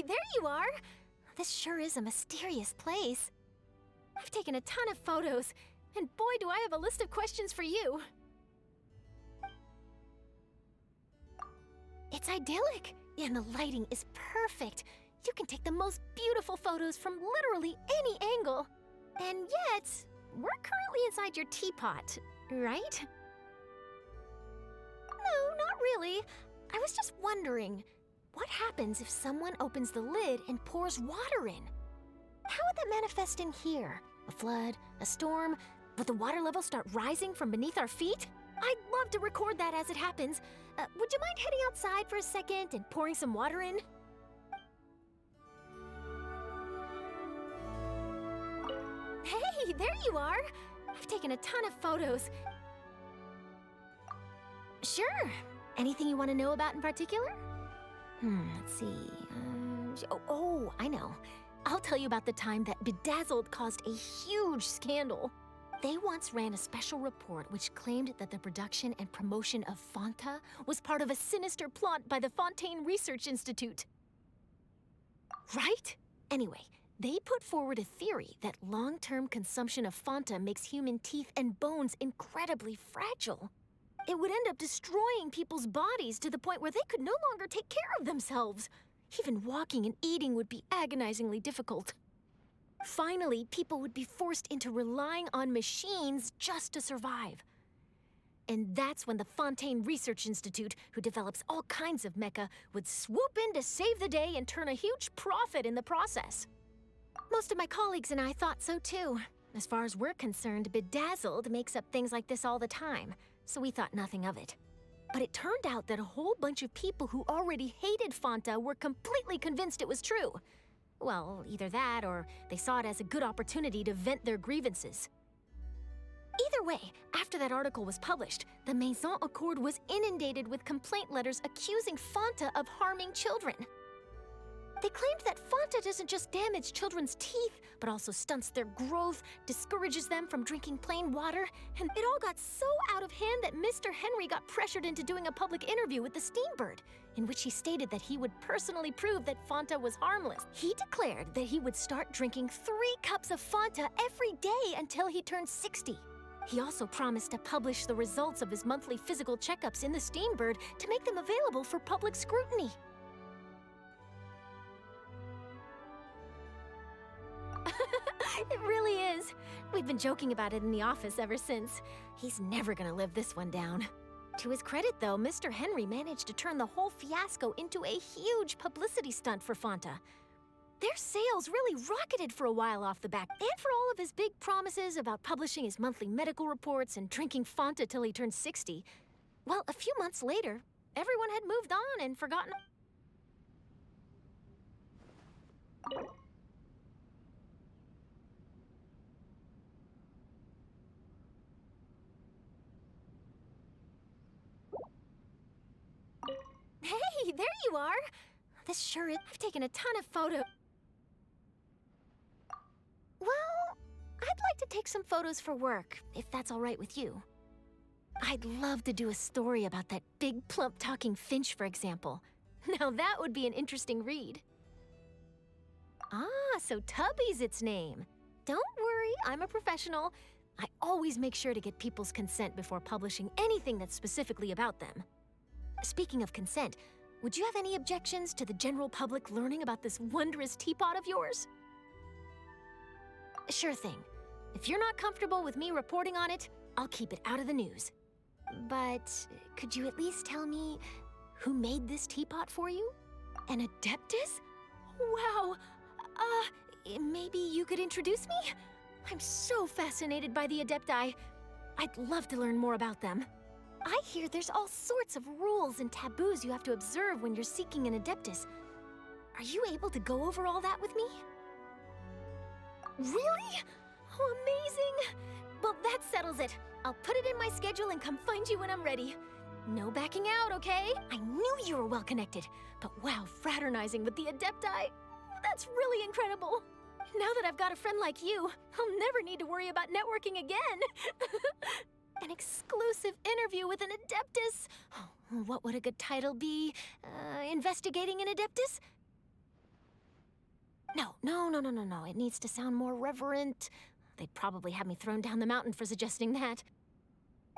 there you are! This sure is a mysterious place. I've taken a ton of photos, and boy do I have a list of questions for you. It's idyllic, and the lighting is perfect. You can take the most beautiful photos from literally any angle. And yet, we're currently inside your teapot, right? No, not really. I was just wondering, what happens if someone opens the lid and pours water in? How would that manifest in here? A flood? A storm? Would the water level start rising from beneath our feet? I'd love to record that as it happens. Would you mind heading outside for a second and pouring some water in? Hey, there you are! I've taken a ton of photos. Sure. Anything you want to know about in particular? Let's see. I know. I'll tell you about the time that Bedazzled caused a huge scandal. They once ran a special report which claimed that the production and promotion of Fanta was part of a sinister plot by the Fontaine Research Institute. Right? Anyway, they put forward a theory that long-term consumption of Fanta makes human teeth and bones incredibly fragile. It would end up destroying people's bodies to the point where they could no longer take care of themselves. Even walking and eating would be agonizingly difficult. Finally, people would be forced into relying on machines just to survive. And that's when the Fontaine Research Institute, who develops all kinds of mecha, would swoop in to save the day and turn a huge profit in the process. Most of my colleagues and I thought so too. As far as we're concerned, Bedazzled makes up things like this all the time, so we thought nothing of it. But it turned out that a whole bunch of people who already hated Fanta were completely convinced it was true. Well, either that or they saw it as a good opportunity to vent their grievances. Either way, after that article was published, the Maison Accord was inundated with complaint letters accusing Fanta of harming children. They claimed that Fanta doesn't just damage children's teeth, but also stunts their growth, discourages them from drinking plain water, and it all got so out of hand that Mr. Henry got pressured into doing a public interview with the Steambird, in which he stated that he would personally prove that Fanta was harmless. He declared that he would start drinking 3 cups of Fanta every day until he turned 60. He also promised to publish the results of his monthly physical checkups in the Steambird to make them available for public scrutiny. It really is. We've been joking about it in the office ever since. He's never gonna live this one down. To his credit, though, Mr. Henry managed to turn the whole fiasco into a huge publicity stunt for Fanta. Their sales really rocketed for a while off the back, and for all of his big promises about publishing his monthly medical reports and drinking Fanta till he turned 60. Well, a few months later, everyone had moved on and forgotten. Hey, there you are! This sure is. I've taken a ton of photos. Well, I'd like to take some photos for work, if that's all right with you. I'd love to do a story about that big, plump talking finch, for example. Now that would be an interesting read. Ah, so Tubby's its name. Don't worry, I'm a professional. I always make sure to get people's consent before publishing anything that's specifically about them. Speaking of consent, would you have any objections to the general public learning about this wondrous teapot of yours? Sure thing. If you're not comfortable with me reporting on it, I'll keep it out of the news. But could you at least tell me who made this teapot for you? An Adeptus? Wow! Maybe you could introduce me? I'm so fascinated by the Adepti. I'd love to learn more about them. I hear there's all sorts of rules and taboos you have to observe when you're seeking an Adeptus. Are you able to go over all that with me? Really? Oh, amazing! Well, that settles it. I'll put it in my schedule and come find you when I'm ready. No backing out, okay? I knew you were well connected, but wow, fraternizing with the Adepti, that's really incredible. Now that I've got a friend like you, I'll never need to worry about networking again. An exclusive interview with an Adeptus. Oh, what would a good title be? Investigating an Adeptus? No. It needs to sound more reverent. They'd probably have me thrown down the mountain for suggesting that.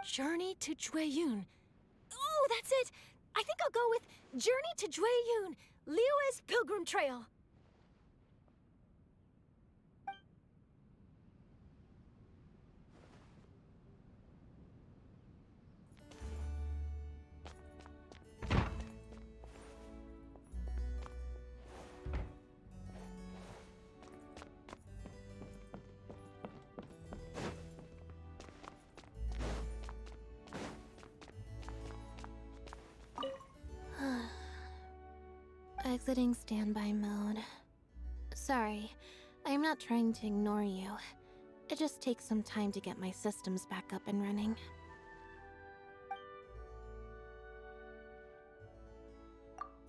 Journey to Jueyun. Oh, that's it! I think I'll go with Journey to Jueyun, Liyue's Pilgrim Trail. Exiting standby mode. Sorry, I am not trying to ignore you. It just takes some time to get my systems back up and running.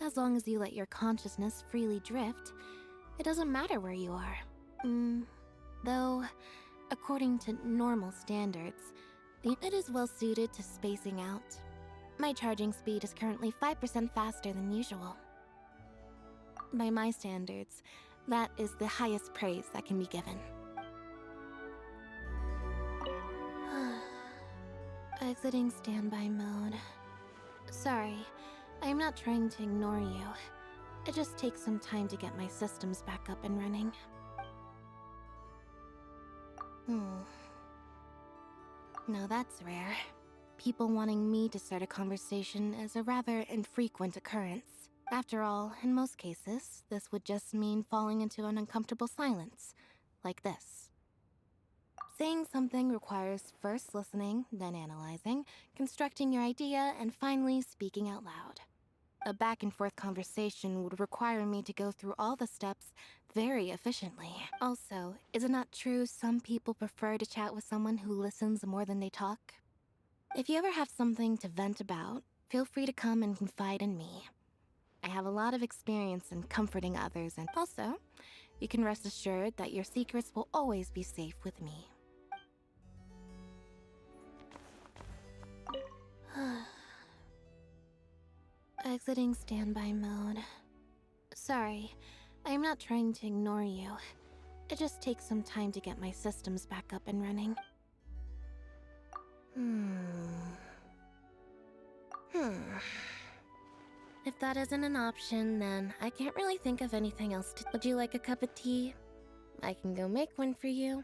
As long as you let your consciousness freely drift, it doesn't matter where you are. Though, according to normal standards, the unit is well suited to spacing out. My charging speed is currently 5% faster than usual. By my standards, that is the highest praise that can be given. Exiting standby mode. Sorry, I am not trying to ignore you. It just takes some time to get my systems back up and running. Now that's rare. People wanting me to start a conversation is a rather infrequent occurrence. After all, in most cases, this would just mean falling into an uncomfortable silence, like this. Saying something requires first listening, then analyzing, constructing your idea, and finally speaking out loud. A back-and-forth conversation would require me to go through all the steps very efficiently. Also, is it not true some people prefer to chat with someone who listens more than they talk? If you ever have something to vent about, feel free to come and confide in me. I have a lot of experience in comforting others, and also, you can rest assured that your secrets will always be safe with me. Exiting standby mode. Sorry, I am not trying to ignore you. It just takes some time to get my systems back up and running. If that isn't an option, then I can't really think of anything else to— Would you like a cup of tea? I can go make one for you.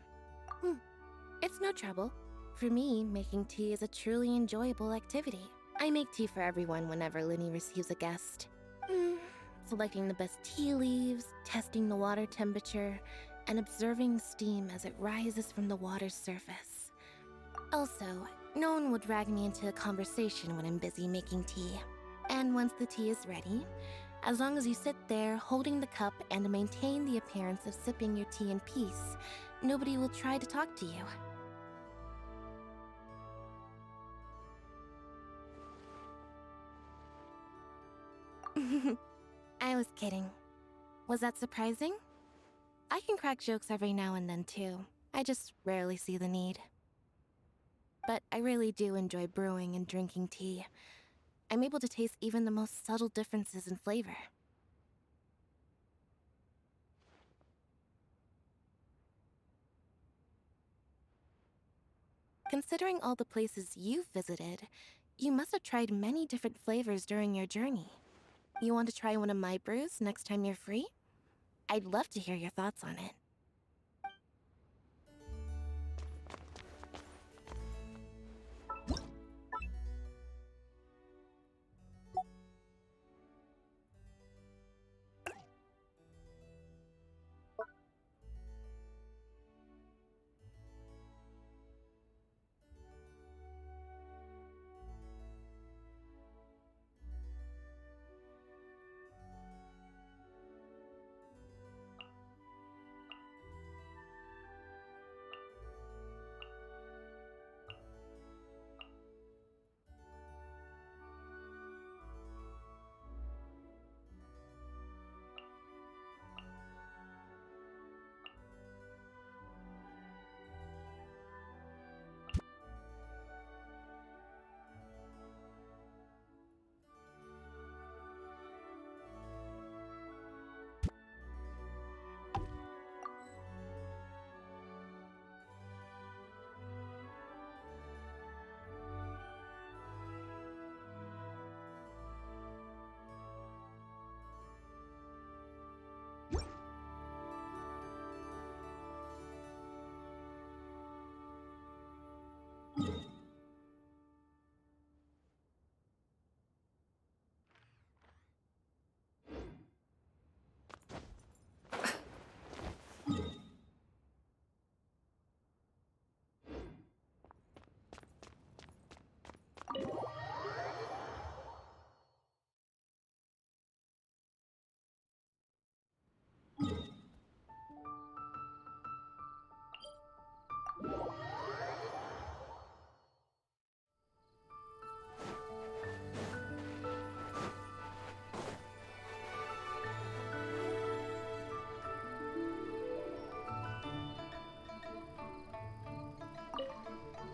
It's no trouble. For me, making tea is a truly enjoyable activity. I make tea for everyone whenever Linny receives a guest. Selecting the best tea leaves, testing the water temperature, and observing steam as it rises from the water's surface. Also, no one will drag me into a conversation when I'm busy making tea. And once the tea is ready, as long as you sit there holding the cup and maintain the appearance of sipping your tea in peace, nobody will try to talk to you. I was kidding. Was that surprising? I can crack jokes every now and then too. I just rarely see the need. But I really do enjoy brewing and drinking tea. I'm able to taste even the most subtle differences in flavor. Considering all the places you've visited, you must have tried many different flavors during your journey. You want to try one of my brews next time you're free? I'd love to hear your thoughts on it.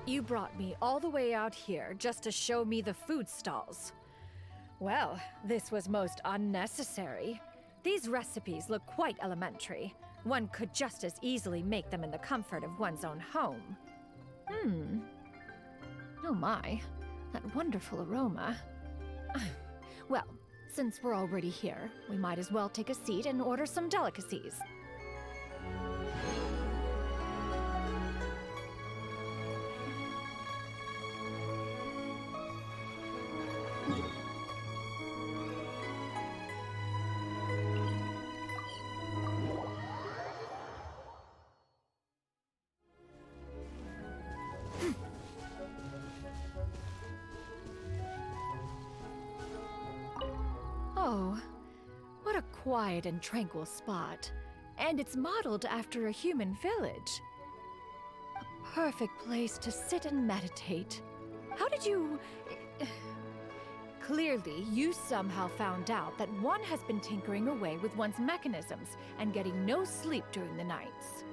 You brought me all the way out here just to show me the food stalls. Well, this was most unnecessary. These recipes look quite elementary. One could just as easily make them in the comfort of one's own home. Oh my, that wonderful aroma. Well, since we're already here, we might as well take a seat and order some delicacies. Oh, what a quiet and tranquil spot. And it's modeled after a human village. A perfect place to sit and meditate. How did you... Clearly, you somehow found out that one has been tinkering away with one's mechanisms and getting no sleep during the nights.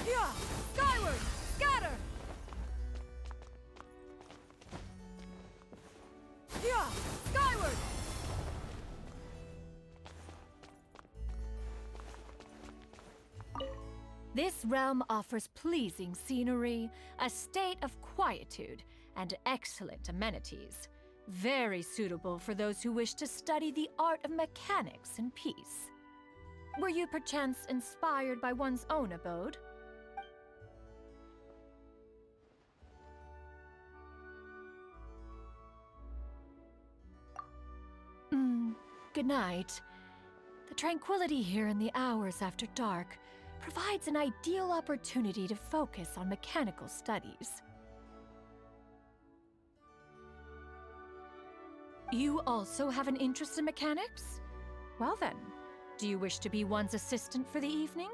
Yeah! Skyward! Scatter! Yeah! Skyward! This realm offers pleasing scenery, a state of quietude, and excellent amenities. Very suitable for those who wish to study the art of mechanics in peace. Were you perchance inspired by one's own abode? Good night. The tranquility here in the hours after dark provides an ideal opportunity to focus on mechanical studies. You also have an interest in mechanics? Well then, do you wish to be one's assistant for the evening?